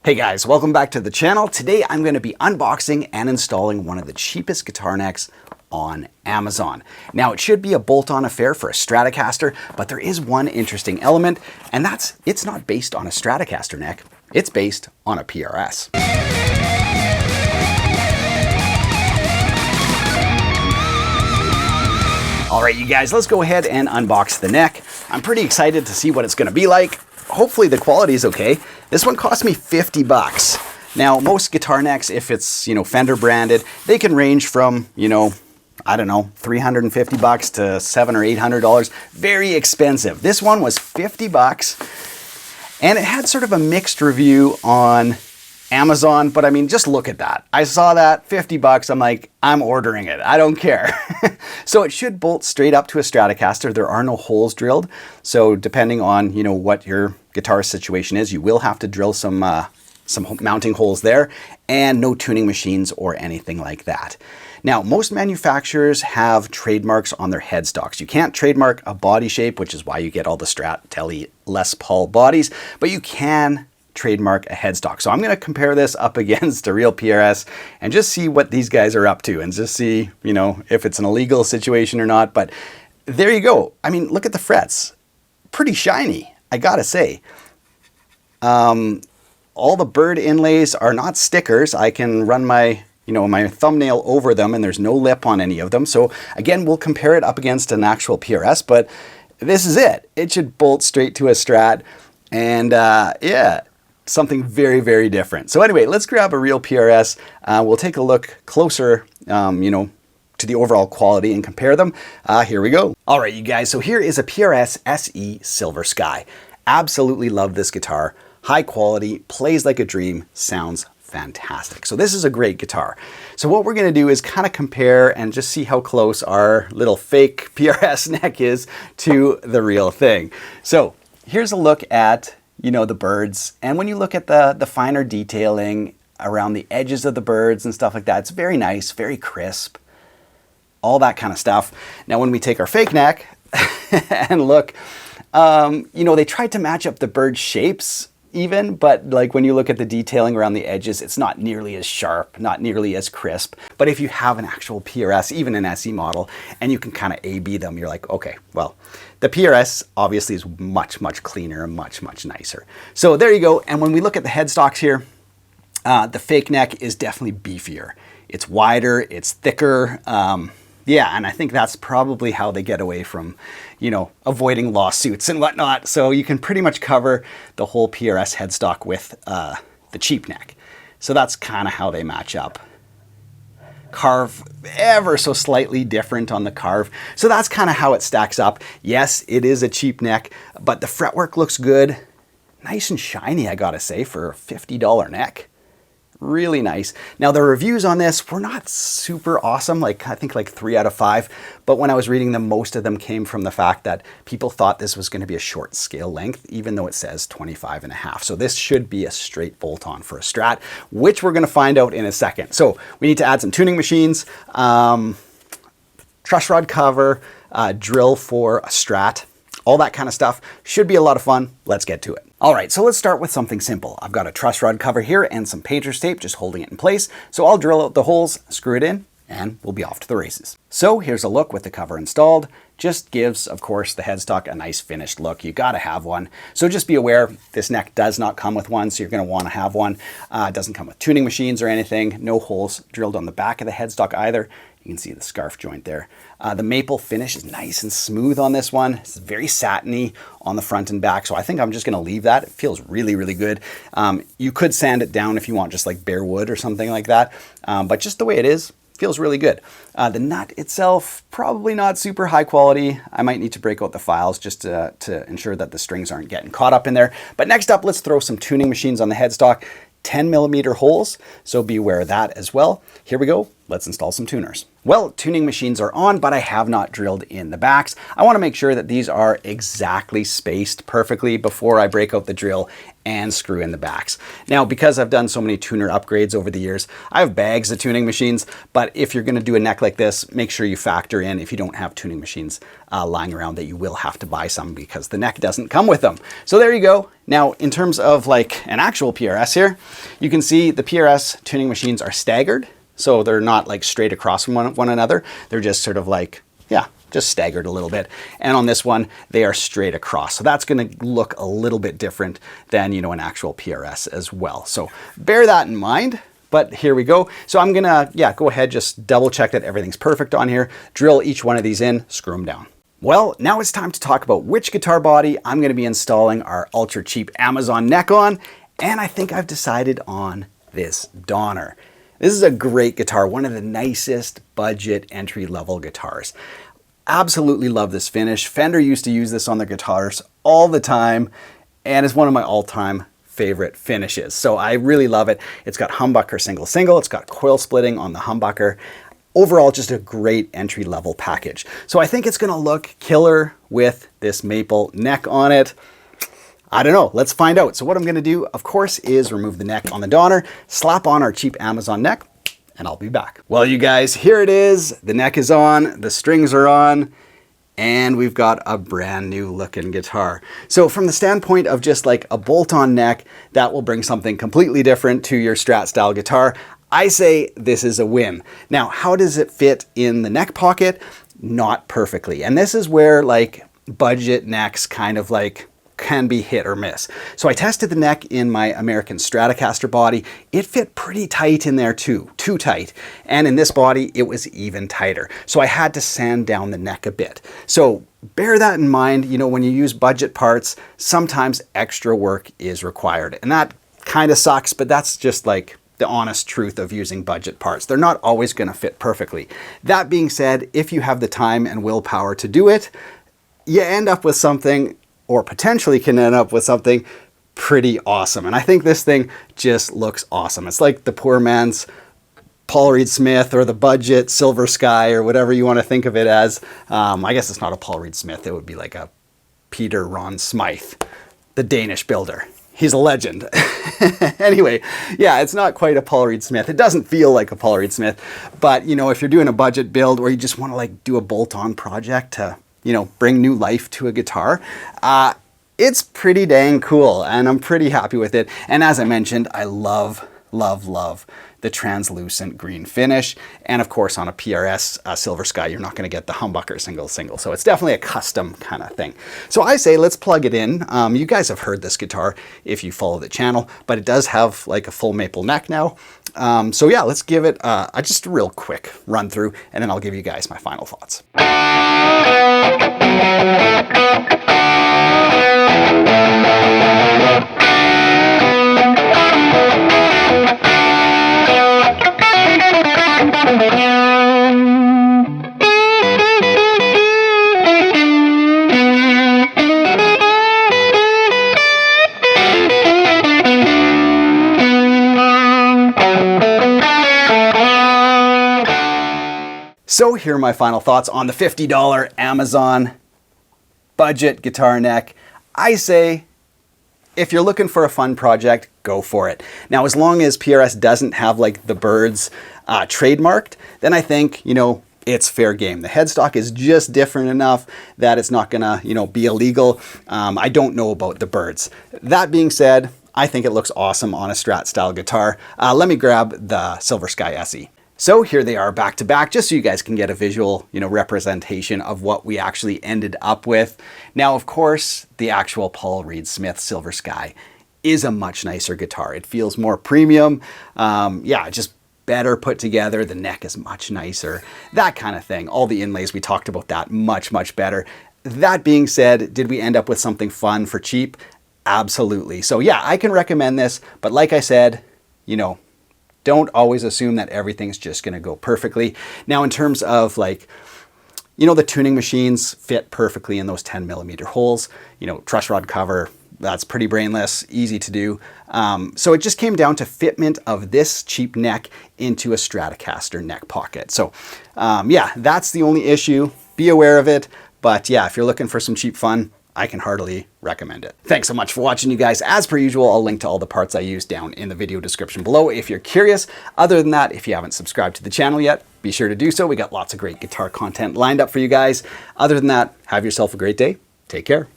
Hey guys, welcome back to the channel. Today I'm going to be unboxing and installing one of the cheapest guitar necks on Amazon. Now it should be a bolt-on affair for a Stratocaster, but there is one interesting element, and that's it's not based on a Stratocaster neck, it's based on a PRS. All right, you guys, let's go ahead and unbox the neck. I'm pretty excited to see what it's going to be like. Hopefully the quality is okay. This one cost me 50 bucks. Now, most guitar necks, if it's, Fender branded, they can range from, I don't know, 350 bucks to $700 or $800. Very expensive. This one was 50 bucks, and it had sort of a mixed review on Amazon, but I mean, just look at that. I saw that, 50 bucks, I'm like, I'm ordering it, I don't care. So it should bolt straight up to a Stratocaster. There are no holes drilled. So depending on, what your guitar situation is, you will have to drill some mounting holes there, and no tuning machines or anything like that. Now, most manufacturers have trademarks on their headstocks. You can't trademark a body shape, which is why you get all the Strat, Tele, Les Paul bodies, but you can trademark a headstock. So I'm going to compare this up against a real PRS and just see what these guys are up to and just see, if it's an illegal situation or not. But there you go. I mean, look at the frets. Pretty shiny, I gotta say. All the bird inlays are not stickers. I can run my my thumbnail over them, and there's no lip on any of them. So again, we'll compare it up against an actual PRS, but this is it. It should bolt straight to a Strat, and yeah, something very, very different. So anyway, let's grab a real PRS. We'll take a look closer, to the overall quality and compare them. Here we go. All right, you guys, so here is a PRS SE Silver Sky. Absolutely love this guitar. High quality, plays like a dream, sounds fantastic. So this is a great guitar. So what we're gonna do is kind of compare and just see how close our little fake PRS neck is to the real thing. So here's a look at the birds. And when you look at the finer detailing around the edges of the birds and stuff like that, it's very nice, very crisp, all that kind of stuff. Now, when we take our fake neck and look, they tried to match up the bird shapes even, but like when you look at the detailing around the edges, it's not nearly as sharp, not nearly as crisp. But if you have an actual PRS, even an SE model, and you can kind of A/B them, you're like, okay, well, the PRS obviously is much, much cleaner and much, much nicer. So there you go. And when we look at the headstocks here, the fake neck is definitely beefier. It's wider, it's thicker. Yeah, and I think that's probably how they get away from, avoiding lawsuits and whatnot. So you can pretty much cover the whole PRS headstock with the cheap neck. So that's kind of how they match up. Carve ever so slightly different on the carve. So that's kind of how it stacks up. Yes, it is a cheap neck, but the fretwork looks good. Nice and shiny, I gotta say, for a $50 neck. Really nice. Now the reviews on this were not super awesome, I think 3 out of 5, but when I was reading them, most of them came from the fact that people thought this was going to be a short scale length, even though it says 25.5. So this should be a straight bolt-on for a Strat, which we're going to find out in a second. So we need to add some tuning machines, truss rod cover, drill for a Strat, all that kind of stuff. Should be a lot of fun. Let's get to it. All right, so let's start with something simple. I've got a truss rod cover here and some painter's tape just holding it in place. So I'll drill out the holes, screw it in, and we'll be off to the races. So here's a look with the cover installed. Just gives, of course, the headstock a nice finished look. You gotta have one. So just be aware, this neck does not come with one, so you're gonna wanna have one. It doesn't come with tuning machines or anything. No holes drilled on the back of the headstock either. You can see the scarf joint there. The maple finish is nice and smooth on this one. It's very satiny on the front and back, so I think I'm just gonna leave that. It feels really, really good. You could sand it down if you want, just like bare wood or something like that, but just the way it is, feels really good. The nut itself, probably not super high quality. I might need to break out the files just to ensure that the strings aren't getting caught up in there. But next up, let's throw some tuning machines on the headstock. 10mm holes, so be aware of that as well. Here we go, let's install some tuners. Well, tuning machines are on, but I have not drilled in the backs. I want to make sure that these are exactly spaced perfectly before I break out the drill and screw in the backs. Now, because I've done so many tuner upgrades over the years, I have bags of tuning machines, but if you're going to do a neck like this, make sure you factor in, if you don't have tuning machines lying around, that you will have to buy some because the neck doesn't come with them. So there you go. Now, in terms of like an actual PRS here, you can see the PRS tuning machines are staggered. So they're not like straight across from one another. They're just sort of like, yeah, just staggered a little bit. And on this one, they are straight across. So that's gonna look a little bit different than, you know, an actual PRS as well. So bear that in mind. But here we go. So I'm gonna, yeah, go ahead, just double check that everything's perfect on here, drill each one of these in, screw them down. Well, now it's time to talk about which guitar body I'm gonna be installing our ultra cheap Amazon neck on. And I think I've decided on this Donner. This is a great guitar, one of the nicest budget entry-level guitars. Absolutely love this finish. Fender used to use this on their guitars all the time, and it's one of my all-time favorite finishes. So I really love it. It's got humbucker single, it's got coil splitting on the humbucker. Overall, just a great entry-level package. So I think it's gonna look killer with this maple neck on it. I don't know, let's find out. So what I'm gonna do, of course, is remove the neck on the Donner, slap on our cheap Amazon neck, and I'll be back. Well, you guys, here it is. The neck is on, the strings are on, and we've got a brand new looking guitar. So from the standpoint of just like a bolt-on neck, that will bring something completely different to your Strat style guitar. I say this is a win. Now, how does it fit in the neck pocket? Not perfectly. And this is where like budget necks kind of like can be hit or miss. So I tested the neck in my American Stratocaster body. It fit pretty tight in there too tight. And in this body, it was even tighter. So I had to sand down the neck a bit. So bear that in mind, you know, when you use budget parts, sometimes extra work is required. And that kind of sucks, but that's just like the honest truth of using budget parts. They're not always gonna fit perfectly. That being said, if you have the time and willpower to do it, you end up with something, or potentially can end up with something pretty awesome. And I think this thing just looks awesome. It's like the poor man's Paul Reed Smith or the budget Silver Sky or whatever you want to think of it as. I guess it's not a Paul Reed Smith. It would be like a Peter Ron Smythe, the Danish builder. He's a legend. Anyway, yeah, it's not quite a Paul Reed Smith. It doesn't feel like a Paul Reed Smith, but you know, if you're doing a budget build or you just want to like do a bolt-on project to, you know, bring new life to a guitar, it's pretty dang cool and I'm pretty happy with it. And as I mentioned, I love the translucent green finish. And of course on a PRS Silver Sky, you're not gonna get the humbucker single. So it's definitely a custom kind of thing. So I say, let's plug it in. You guys have heard this guitar if you follow the channel, but it does have like a full maple neck now. So yeah, let's give it just a real quick run through and then I'll give you guys my final thoughts. So here are my final thoughts on the $50 Amazon budget guitar neck. I say, if you're looking for a fun project, go for it. Now, as long as PRS doesn't have like the birds trademarked, then I think, you know, it's fair game. The headstock is just different enough that it's not gonna, you know, be illegal. I don't know about the birds. That being said, I think it looks awesome on a Strat style guitar. Let me grab the Silver Sky SE. So here they are back to back, just so you guys can get a visual, you know, representation of what we actually ended up with. Now, of course, the actual Paul Reed Smith Silver Sky is a much nicer guitar. It feels more premium. Yeah, just better put together. The neck is much nicer, that kind of thing. All the inlays, we talked about that, much better. That being said, did we end up with something fun for cheap? Absolutely. So yeah, I can recommend this, but like I said, you know, don't always assume that everything's just going to go perfectly. Now, in terms of like, you know, the tuning machines fit perfectly in those 10mm holes, you know, truss rod cover, That's pretty brainless, easy to do. So it just came down to fitment of this cheap neck into a Stratocaster neck pocket. So yeah, that's the only issue. Be aware of it. But yeah, if you're looking for some cheap fun, I can heartily recommend it. Thanks so much for watching, you guys. As per usual, I'll link to all the parts I use down in the video description below if you're curious. Other than that, if you haven't subscribed to the channel yet, be sure to do so. We got lots of great guitar content lined up for you guys. Other than that, have yourself a great day. Take care.